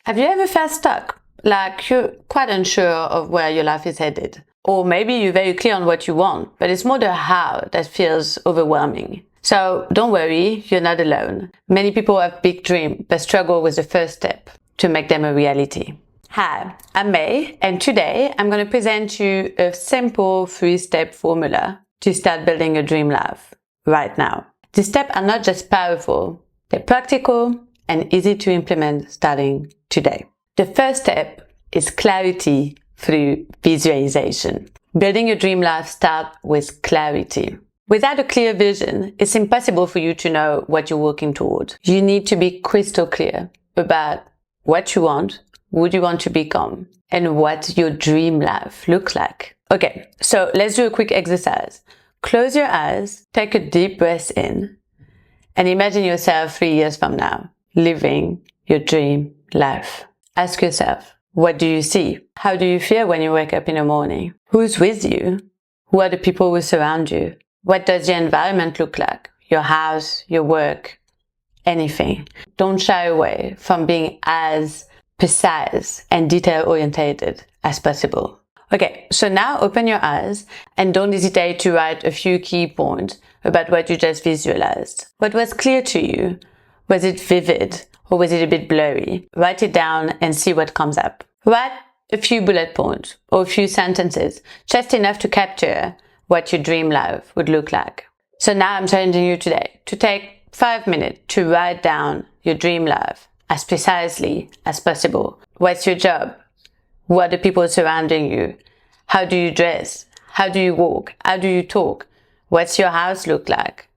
Have you ever felt stuck? Like you're quite unsure of where your life is headed? Or maybe you're very clear on what you want, but it's more the how that feels overwhelming. So don't worry, you're not alone. Many people have big dreams but struggle with the first step to make them a reality. Hi, I'm May, and today I'm going to present you a simple 3-step formula to start building your dream life right now. These steps are not just powerful, they're practical and easy to implement starting today. The first step is clarity through visualization. Building your dream life starts with clarity. Without a clear vision, it's impossible for you to know what you're working toward. You need to be crystal clear about what you want, who you want to become, and what your dream life looks like. Okay, so let's do a quick exercise. Close your eyes, take a deep breath in, and imagine yourself 3 years from now, living your dream life. Ask yourself, what do you see? How do you feel when you wake up in the morning? Who's with you? Who are the people who surround you? What does your environment look like? Your house, your work, anything. Don't shy away from being as precise and detail-oriented as possible. Okay, so now open your eyes and don't hesitate to write a few key points about what you just visualized. What was clear to you? Was it vivid or was it a bit blurry? Write it down and see what comes up. Write a few bullet points or a few sentences, just enough to capture what your dream life would look like. So now I'm challenging you today to take 5 minutes to write down your dream life as precisely as possible. What's your job? Who are the people surrounding you? How do you dress? How do you walk? How do you talk? What's your house look like?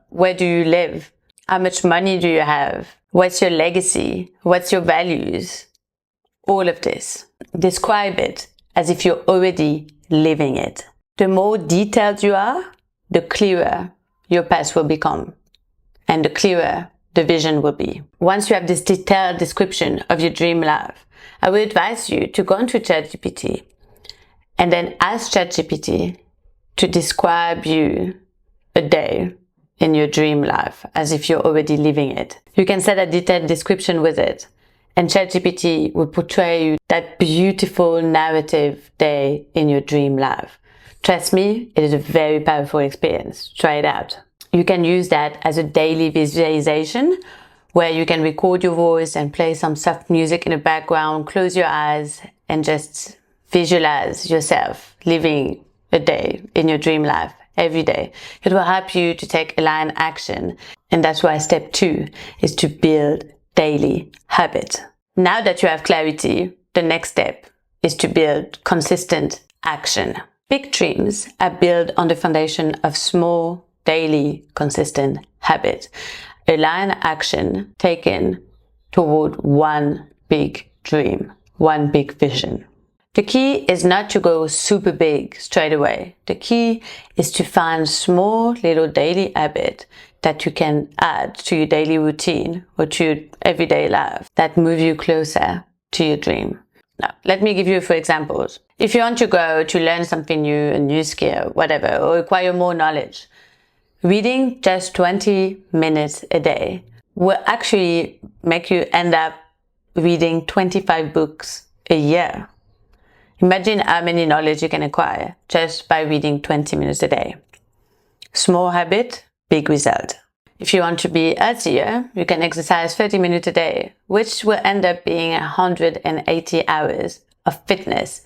Where do you live? How much money do you have? What's your legacy? What's your values? All of this. Describe it as if you're already living it. The more detailed you are, the clearer your path will become, and the clearer the vision will be. Once you have this detailed description of your dream life, I would advise you to go into ChatGPT and then ask ChatGPT to describe you a day in your dream life as if you're already living it. You can set a detailed description with it, and ChatGPT will portray you that beautiful narrative day in your dream life. Trust me, it is a very powerful experience. Try it out. You can use that as a daily visualization where you can record your voice and play some soft music in the background, close your eyes and just visualize yourself living a day in your dream life every day. It will help you to take aligned action. And that's why step 2 is to build daily habits. Now that you have clarity, the next step is to build consistent action. Big dreams are built on the foundation of small, daily, consistent habits. Align action taken toward one big dream, one big vision. The key is not to go super big straight away. The key is to find small little daily habits that you can add to your daily routine or to your everyday life that move you closer to your dream. Now, let me give you a few examples. If you want to go to learn something new, a new skill, whatever, or acquire more knowledge, reading just 20 minutes a day will actually make you end up reading 25 books a year. Imagine how many knowledge you can acquire just by reading 20 minutes a day. Small habit, big result. If you want to be healthier, you can exercise 30 minutes a day, which will end up being 180 hours of fitness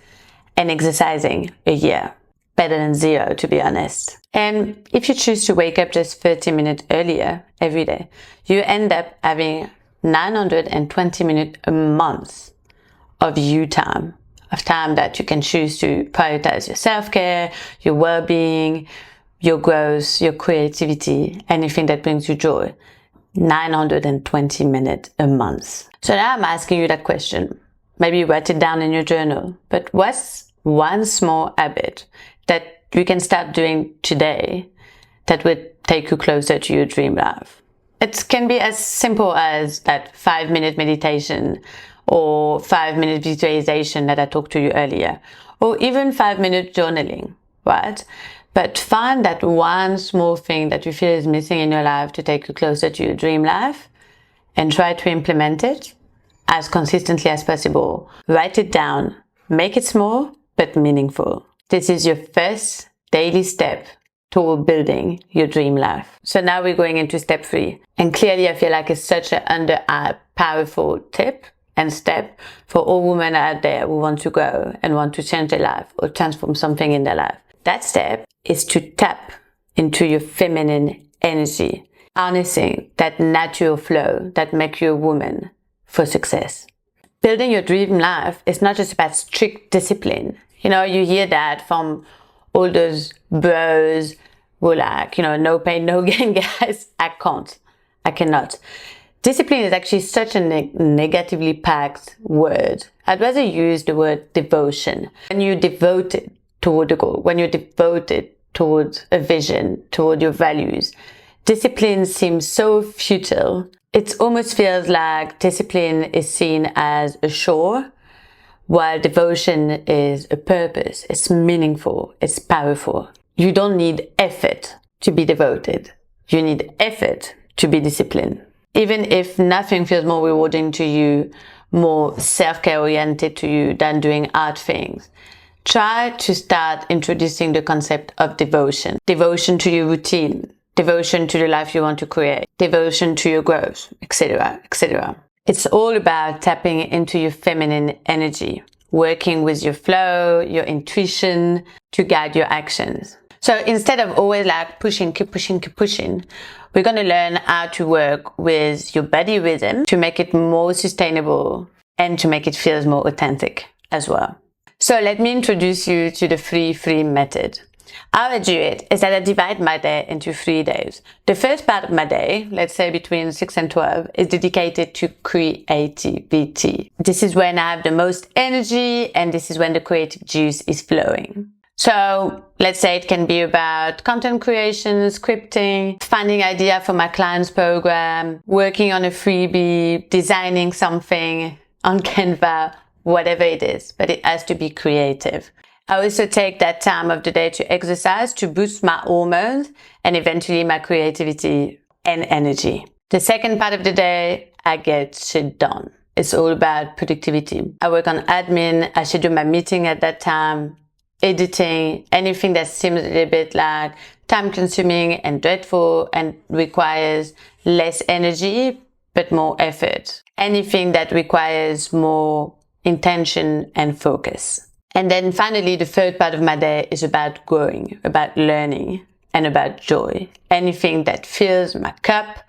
and exercising a year. Better than 0, to be honest. And if you choose to wake up just 30 minutes earlier every day, you end up having 920 minutes a month of you time, of time that you can choose to prioritize your self-care, your well-being, your growth, your creativity, anything that brings you joy. 920 minutes a month. So now I'm asking you that question. Maybe write it down in your journal. But what's one small habit that you can start doing today that would take you closer to your dream life? It can be as simple as that 5-minute meditation or 5-minute visualization that I talked to you earlier, or even 5-minute journaling, right? But find that one small thing that you feel is missing in your life to take you closer to your dream life and try to implement it as consistently as possible. Write it down. Make it small, but meaningful. This is your first daily step toward building your dream life. So now we're going into step 3. And clearly I feel like it's such an under-eye powerful tip and step for all women out there who want to grow and want to change their life or transform something in their life. That step is to tap into your feminine energy, harnessing that natural flow that makes you a woman for success. Building your dream life is not just about strict discipline. You know, you hear that from all those bros who like, no pain, no gain, guys. I cannot. Discipline is actually such a negatively packed word. I'd rather use the word devotion. When you're devoted toward a goal, when you're devoted towards a vision, toward your values, discipline seems so futile. It almost feels like discipline is seen as a chore, while devotion is a purpose. It's meaningful. It's powerful. You don't need effort to be devoted. You need effort to be disciplined. Even if nothing feels more rewarding to you, more self-care oriented to you than doing hard things, try to start introducing the concept of devotion. Devotion to your routine, devotion to the life you want to create, devotion to your growth, etc., etc. It's all about tapping into your feminine energy, working with your flow, your intuition to guide your actions. So instead of always like keep pushing, we're going to learn how to work with your body rhythm to make it more sustainable and to make it feel more authentic as well. So let me introduce you to the 3-3 method. How I do it is that I divide my day into 3 days. The first part of my day, let's say between 6 and 12, is dedicated to creativity. This is when I have the most energy and this is when the creative juice is flowing. So let's say it can be about content creation, scripting, finding idea for my client's program, working on a freebie, designing something on Canva, whatever it is, but it has to be creative. I also take that time of the day to exercise to boost my hormones and eventually my creativity and energy. The second part of the day, I get shit done. It's all about productivity. I work on admin, I schedule my meeting at that time, editing, anything that seems a little bit like time consuming and dreadful and requires less energy but more effort. Anything that requires more intention and focus. And then finally, the third part of my day is about growing, about learning, and about joy. Anything that fills my cup,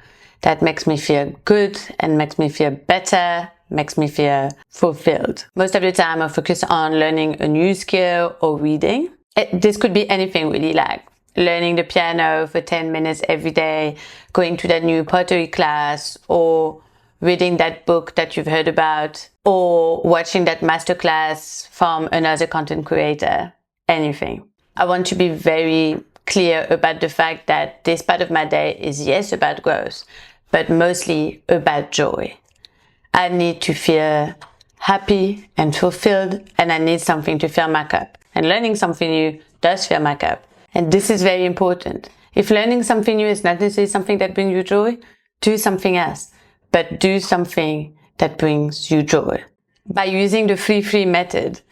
that makes me feel good and makes me feel better, makes me feel fulfilled. Most of the time I focus on learning a new skill or reading. This could be anything really, like learning the piano for 10 minutes every day, going to that new pottery class, or reading that book that you've heard about, or watching that masterclass from another content creator, anything. I want to be very clear about the fact that this part of my day is yes about growth, but mostly about joy. I need to feel happy and fulfilled, and I need something to fill my cup. And learning something new does fill my cup. And this is very important. If learning something new is not necessarily something that brings you joy, do something else. But do something that brings you joy. By using the 3-3 method,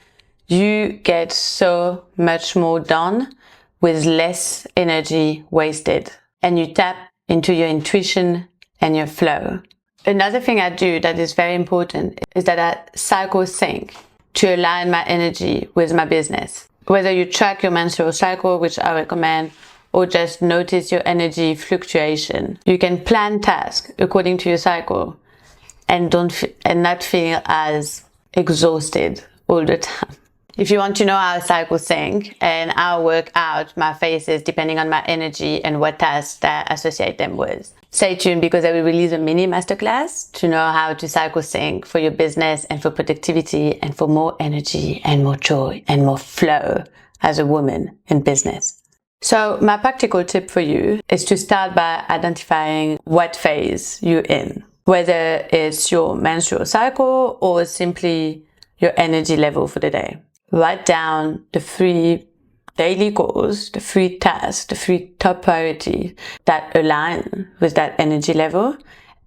you get so much more done with less energy wasted. And you tap into your intuition and your flow. Another thing I do that is very important is that I cycle sync to align my energy with my business. Whether you track your menstrual cycle, which I recommend, or just notice your energy fluctuation, you can plan tasks according to your cycle and not feel as exhausted all the time. If you want to know how cycles sync and how I work out my phases depending on my energy and what tasks that I associate them with, stay tuned because I will release a mini masterclass to know how to cycle sync for your business and for productivity and for more energy and more joy and more flow as a woman in business. So my practical tip for you is to start by identifying what phase you're in, whether it's your menstrual cycle or simply your energy level for the day. Write down the 3 daily goals, the 3 tasks, the 3 top priorities that align with that energy level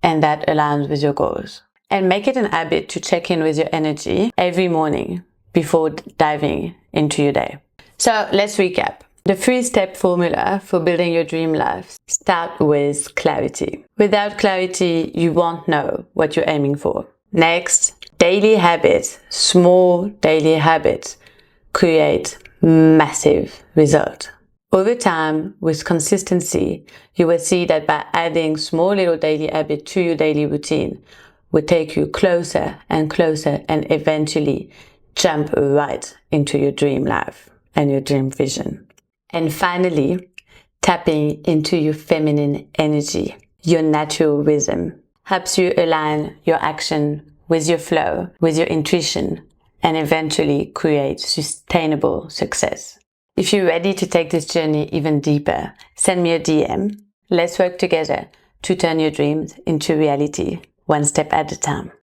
and that aligns with your goals. And make it an habit to check in with your energy every morning before diving into your day. So let's recap. The 3-step formula for building your dream life. Start with clarity. Without clarity, you won't know what you're aiming for. Next, daily habits, small daily habits create massive result. Over time, with consistency, you will see that by adding small little daily habits to your daily routine will take you closer and closer and eventually jump right into your dream life and your dream vision. And finally, tapping into your feminine energy, your natural rhythm, helps you align your action with your flow, with your intuition, and eventually create sustainable success. If you're ready to take this journey even deeper, send me a DM. Let's work together to turn your dreams into reality, one step at a time.